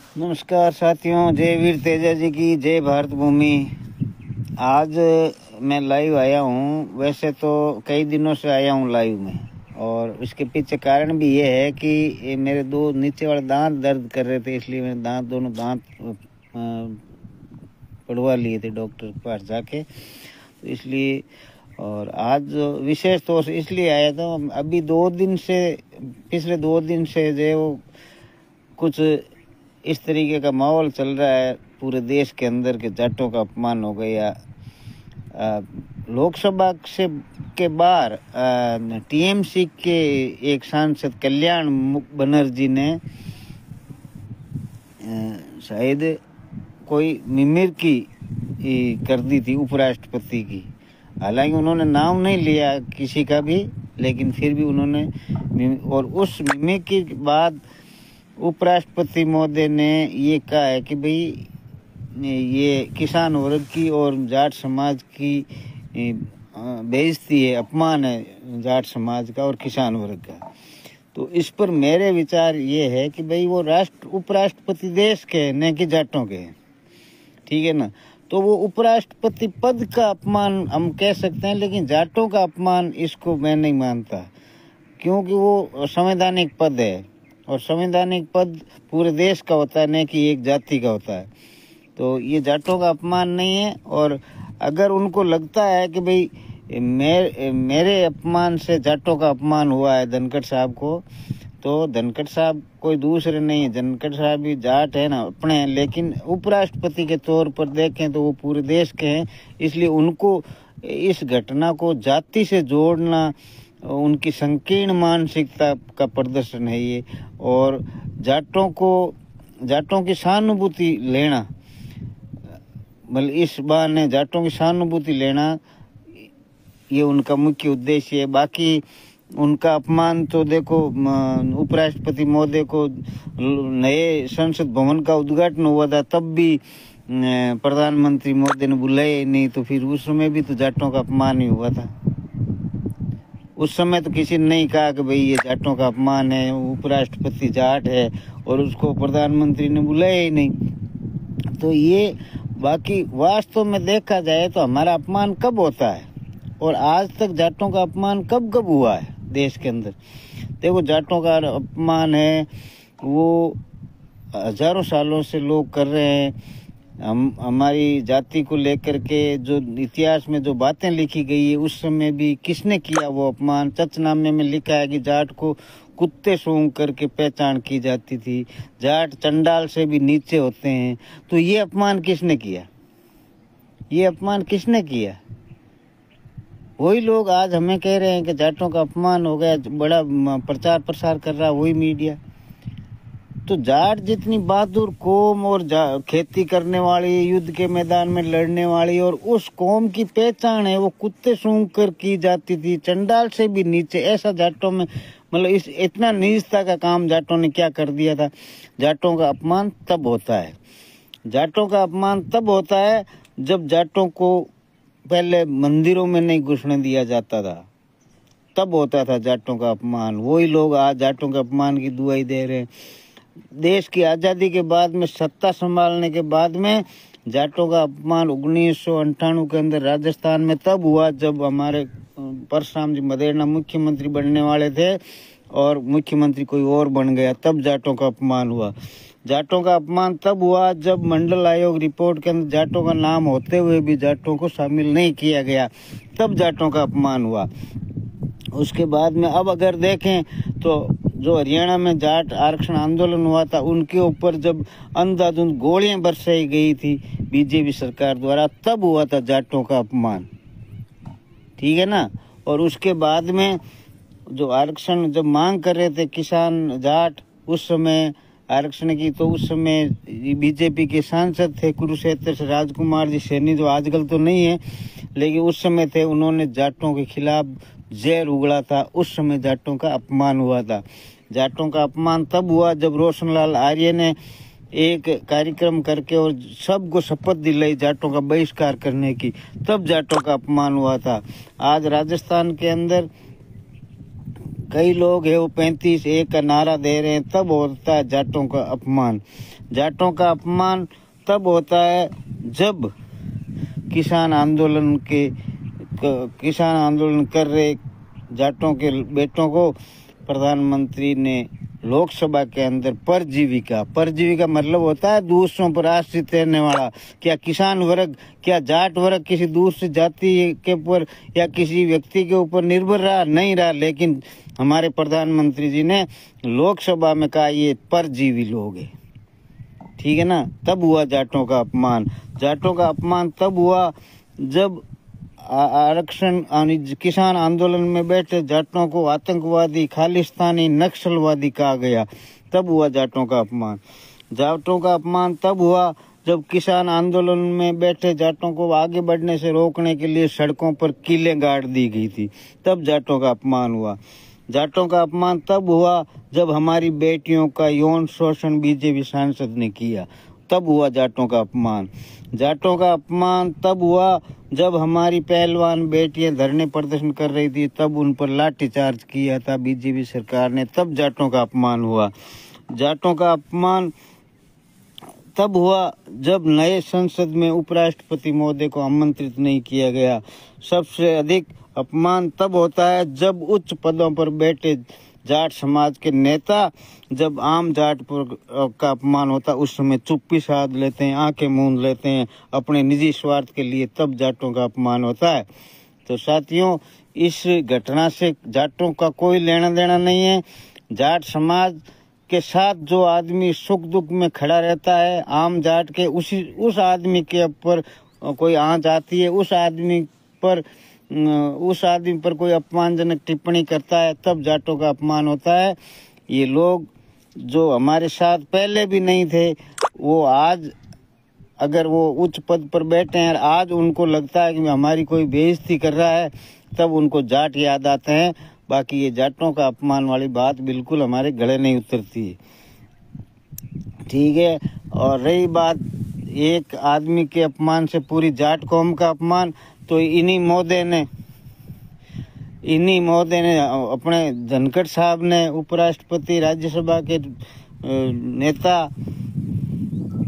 नमस्कार साथियों, जय वीर तेजा जी की जय। भारत भूमि। आज मैं लाइव आया हूँ। वैसे तो कई दिनों से आया हूँ लाइव में, और इसके पीछे कारण भी ये है कि ये मेरे दो नीचे वाले दांत दर्द कर रहे थे, इसलिए मैंने दोनों दांत पड़वा लिए थे डॉक्टर के पास जाके। तो इसलिए और आज विशेष तौर से इसलिए आया था, अभी पिछले 2 दिन से जो कुछ इस तरीके का माहौल चल रहा है पूरे देश के अंदर के जाटों का अपमान हो गया। लोकसभा से के बाहर टीएमसी के एक सांसद कल्याण बनर्जी ने शायद कोई मिमिक्री कर दी थी उपराष्ट्रपति की। हालांकि उन्होंने नाम नहीं लिया किसी का भी, लेकिन फिर भी उन्होंने, और उस मिमिक्री के बाद उपराष्ट्रपति महोदय ने ये कहा है कि भाई ये किसान वर्ग की और जाट समाज की बेइज्जती है, अपमान है जाट समाज का और किसान वर्ग का। तो इस पर मेरे विचार ये है कि भाई वो उपराष्ट्रपति देश के न कि जाटों के, ठीक है ना। तो वो उपराष्ट्रपति पद का अपमान हम कह सकते हैं, लेकिन जाटों का अपमान इसको मैं नहीं मानता, क्योंकि वो संवैधानिक पद है और संवैधानिक पद पूरे देश का होता है, न कि एक जाति का होता है। तो ये जाटों का अपमान नहीं है। और अगर उनको लगता है कि भाई मेरे अपमान से जाटों का अपमान हुआ है धनखड़ साहब को, तो धनखड़ साहब कोई दूसरे नहीं है, धनखड़ साहब भी जाट है ना अपने हैं, लेकिन उपराष्ट्रपति के तौर पर देखें तो वो पूरे देश के हैं। इसलिए उनको इस घटना को जाति से जोड़ना उनकी संकीर्ण मानसिकता का प्रदर्शन है ये। और जाटों की सहानुभूति लेना, मतलब इस बहाने जाटों की सहानुभूति लेना, ये उनका मुख्य उद्देश्य है। बाकी उनका अपमान तो देखो, उपराष्ट्रपति महोदय को नए संसद भवन का उद्घाटन हुआ था, तब भी प्रधानमंत्री महोदय ने बुलाए नहीं, तो फिर उस समय भी तो जाटों का अपमान ही हुआ था। उस समय तो किसी ने नहीं कहा कि भाई ये जाटों का अपमान है, उपराष्ट्रपति जाट है और उसको प्रधानमंत्री ने बुलाया ही नहीं। तो ये बाकी वास्तव में देखा जाए तो हमारा अपमान कब होता है और आज तक जाटों का अपमान कब कब हुआ है देश के अंदर। देखो, जाटों का अपमान है वो हजारों सालों से लोग कर रहे हैं। हमारी जाति को लेकर के जो इतिहास में जो बातें लिखी गई है, उस समय भी किसने किया वो अपमान। चचनामे में लिखा है कि जाट को कुत्ते सूंघ करके पहचान की जाती थी, जाट चंडाल से भी नीचे होते हैं। तो ये अपमान किसने किया? ये अपमान किसने किया? वही लोग आज हमें कह रहे हैं कि जाटों का अपमान हो गया, बड़ा प्रचार प्रसार कर रहा वही मीडिया। तो जाट जितनी बहादुर कौम और खेती करने वाली, युद्ध के मैदान में लड़ने वाली, और उस कौम की पहचान है वो कुत्ते सूंघ कर की जाती थी, चंडाल से भी नीचे। ऐसा जाटों में, मतलब इस इतना नीचता का काम जाटों ने क्या कर दिया था। जाटों का अपमान तब होता है, जाटों का अपमान तब होता है जब जाटों को पहले मंदिरों में नहीं घुसने दिया जाता था, तब होता था जाटों का अपमान। वही लोग आज जाटों के अपमान की दुहाई दे रहे हैं। देश की आज़ादी के बाद में, सत्ता संभालने के बाद में, जाटों का अपमान 1998 के अंदर राजस्थान में तब हुआ जब हमारे परशुराम जी मदेरणा मुख्यमंत्री बनने वाले थे और मुख्यमंत्री कोई और बन गया, तब जाटों का अपमान हुआ। जाटों का अपमान तब हुआ जब मंडल आयोग रिपोर्ट के अंदर जाटों का नाम होते हुए भी जाटों को शामिल नहीं किया गया, तब जाटों का अपमान हुआ। उसके बाद में अब अगर देखें तो जो हरियाणा में जाट आरक्षण आंदोलन हुआ था, उनके ऊपर जब अंधाधुंध गोलियां बरसाई गई थी बीजेपी सरकार द्वारा, तब हुआ था जाटों का अपमान, ठीक है ना। और उसके बाद में जो आरक्षण जब मांग कर रहे थे किसान जाट, उस समय आरक्षण की, तो उस समय बीजेपी के सांसद थे कुरुक्षेत्र से राजकुमार जी सैनी, जो आजकल तो नहीं है लेकिन उस समय थे। उन्होंने जाटों के खिलाफ जहर उगला था, उस समय जाटों का अपमान हुआ था। जाटों का अपमान तब हुआ जब रोशनलाल आर्य ने एक कार्यक्रम करके और सबको शपथ दिलाई जाटों का बहिष्कार करने की, तब जाटों का अपमान हुआ था। आज राजस्थान के अंदर कई लोग है वो 35-1 का नारा दे रहे हैं, तब होता है जाटों का अपमान। जाटों का अपमान तब होता है जब किसान आंदोलन कर रहे जाटों के बेटों को प्रधानमंत्री ने लोकसभा के अंदर परजीविका मतलब होता है दूसरों पर आश्रित रहने वाला। क्या किसान वर्ग, क्या जाट वर्ग किसी दूसरी जाति के ऊपर या किसी व्यक्ति के ऊपर निर्भर रहा? नहीं रहा। लेकिन हमारे प्रधानमंत्री जी ने लोकसभा में कहा ये परजीवी लोग हैं, ठीक है ना। तब हुआ जाटों का अपमान। जाटों का अपमान तब हुआ जब आरक्षण किसान आंदोलन में बैठे जाटों को आतंकवादी, खालिस्तानी, नक्सलवादी कहा गया, तब हुआ जाटों का अपमान। जाटों का अपमान तब हुआ जब किसान आंदोलन में बैठे जाटों को आगे बढ़ने से रोकने के लिए सड़कों पर कीलें गाड़ दी गई थी, तब जाटों का अपमान हुआ। जाटों का अपमान तब हुआ जब हमारी बेटियों का यौन शोषण बीजेपी सांसद ने किया, तब हुआ जाटों का अपमान। जाटों का अपमान तब हुआ जब हमारी पहलवान बेटियां धरने प्रदर्शन कर रही थी, तब उन पर लाठीचार्ज किया था बीजेपी सरकार ने, तब जाटों का अपमान हुआ। जाटों का अपमान तब हुआ जब नए संसद में उपराष्ट्रपति महोदय को आमंत्रित नहीं किया गया। सबसे अधिक अपमान तब होता है जब उच्च पदों पर बैठे जाट समाज के नेता, जब आम जाट का अपमान होता है उस समय चुप्पी साध लेते हैं, आंखें मूंद लेते हैं अपने निजी स्वार्थ के लिए, तब जाटों का अपमान होता है। तो साथियों, इस घटना से जाटों का कोई लेना देना नहीं है। जाट समाज के साथ जो आदमी सुख दुख में खड़ा रहता है, आम जाट के उस आदमी के ऊपर कोई आंच आती है, उस आदमी पर कोई अपमानजनक टिप्पणी करता है, तब जाटों का अपमान होता है। ये लोग जो हमारे साथ पहले भी नहीं थे, वो आज अगर वो उच्च पद पर बैठे हैं और आज उनको लगता है कि हमारी कोई बेइज्जती कर रहा है, तब उनको जाट याद आते हैं। बाकी ये जाटों का अपमान वाली बात बिल्कुल हमारे गले नहीं उतरती है, ठीक है। और रही बात एक आदमी के अपमान से पूरी जाट कौम का अपमान, तो इन्हीं महोदय ने अपने धनखड़ साहब ने, उपराष्ट्रपति, राज्यसभा के नेता,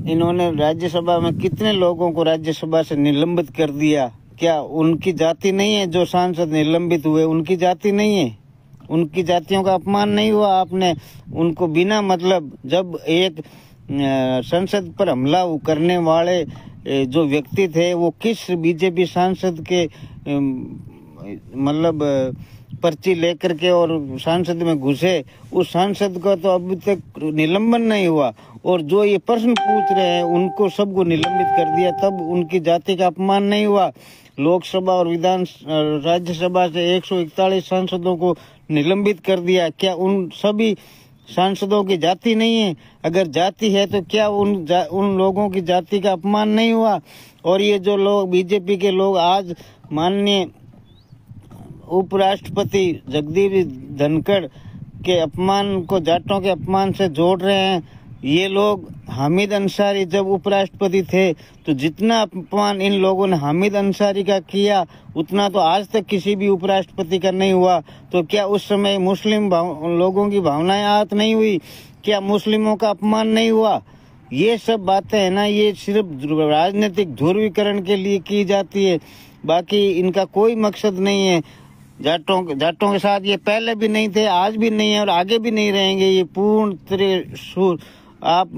इन्होंने राज्यसभा में कितने लोगों को राज्यसभा से निलंबित कर दिया। क्या उनकी जाति नहीं है जो सांसद निलंबित हुए? उनकी जाति नहीं है, उनकी जातियों का अपमान नहीं हुआ? आपने उनको बिना मतलब, जब एक संसद पर हमला करने वाले जो व्यक्ति थे वो किस बीजेपी सांसद के मतलब पर्ची लेकर के और सांसद में घुसे, उस सांसद का तो अभी तक निलंबन नहीं हुआ, और जो ये प्रश्न पूछ रहे हैं उनको सबको निलंबित कर दिया, तब उनकी जाति का अपमान नहीं हुआ। लोकसभा और राज्यसभा से 141 सांसदों को निलंबित कर दिया। क्या उन सभी सांसदों की जाति नहीं है? अगर जाति है तो क्या उन लोगों की जाति का अपमान नहीं हुआ? और ये जो लोग बीजेपी के लोग आज माननीय उपराष्ट्रपति जगदीप धनखड़ के अपमान को जाटों के अपमान से जोड़ रहे हैं, ये लोग हामिद अंसारी जब उपराष्ट्रपति थे तो जितना अपमान इन लोगों ने हामिद अंसारी का किया उतना तो आज तक किसी भी उपराष्ट्रपति का नहीं हुआ। तो क्या उस समय मुस्लिम लोगों की भावनाएं आहत नहीं हुई? क्या मुस्लिमों का अपमान नहीं हुआ? ये सब बातें है ना, ये सिर्फ राजनीतिक ध्रुवीकरण के लिए की जाती है, बाकी इनका कोई मकसद नहीं है। जाटों के साथ ये पहले भी नहीं थे, आज भी नहीं है और आगे भी नहीं रहेंगे। ये पूर्ण तरह आप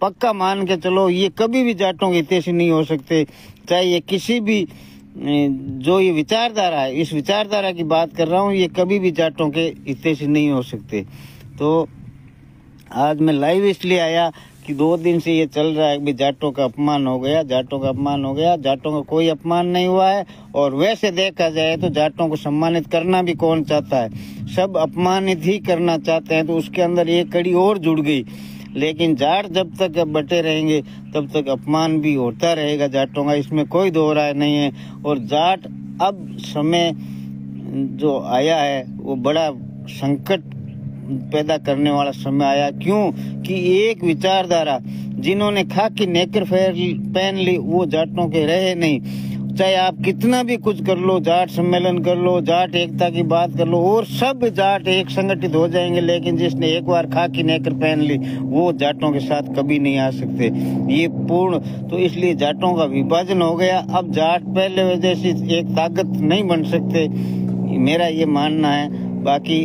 पक्का मान के चलो, ये कभी भी जाटों के हितैषी नहीं हो सकते। चाहे ये किसी भी जो ये विचारधारा है, इस विचारधारा की बात कर रहा हूँ, ये कभी भी जाटों के हितैषी नहीं हो सकते। तो आज मैं लाइव इसलिए आया कि 2 दिन से ये चल रहा है कि जाटों का अपमान हो गया, जाटों का अपमान हो गया। जाटों का कोई अपमान नहीं हुआ है, और वैसे देखा जाए तो जाटों को सम्मानित करना भी कौन चाहता है? सब अपमानित ही करना चाहते हैं, तो उसके अंदर एक कड़ी और जुड़ गई। लेकिन जाट जब तक बटे रहेंगे तब तक अपमान भी होता रहेगा जाटों का, इसमें कोई दो राय नहीं है। और जाट अब समय जो आया है वो बड़ा संकट पैदा करने वाला समय आया। क्यों कि एक विचारधारा जिन्होंने खाकी नेकर पहन ली वो जाटों के रहे नहीं। चाहे आप कितना भी कुछ कर लो, जाट सम्मेलन कर लो, जाट एकता की बात कर लो, और सब जाट एक संगठित हो जाएंगे, लेकिन जिसने एक बार खाकी नेकर पहन ली वो जाटों के साथ कभी नहीं आ सकते। ये पूर्ण, तो इसलिए जाटों का विभाजन हो गया। अब जाट पहले जैसी एक ताकत नहीं बन सकते, मेरा ये मानना है। बाकी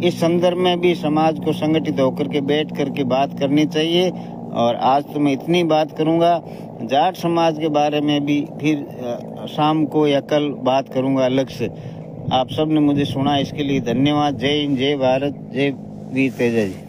इस संदर्भ में भी समाज को संगठित होकर के बैठ करके बात करनी चाहिए। और आज तो मैं इतनी बात करूंगा, जाट समाज के बारे में भी फिर शाम को या कल बात करूंगा अलग से। आप सब ने मुझे सुना, इसके लिए धन्यवाद। जय हिंद, जय भारत, जय वीर तेजा जी।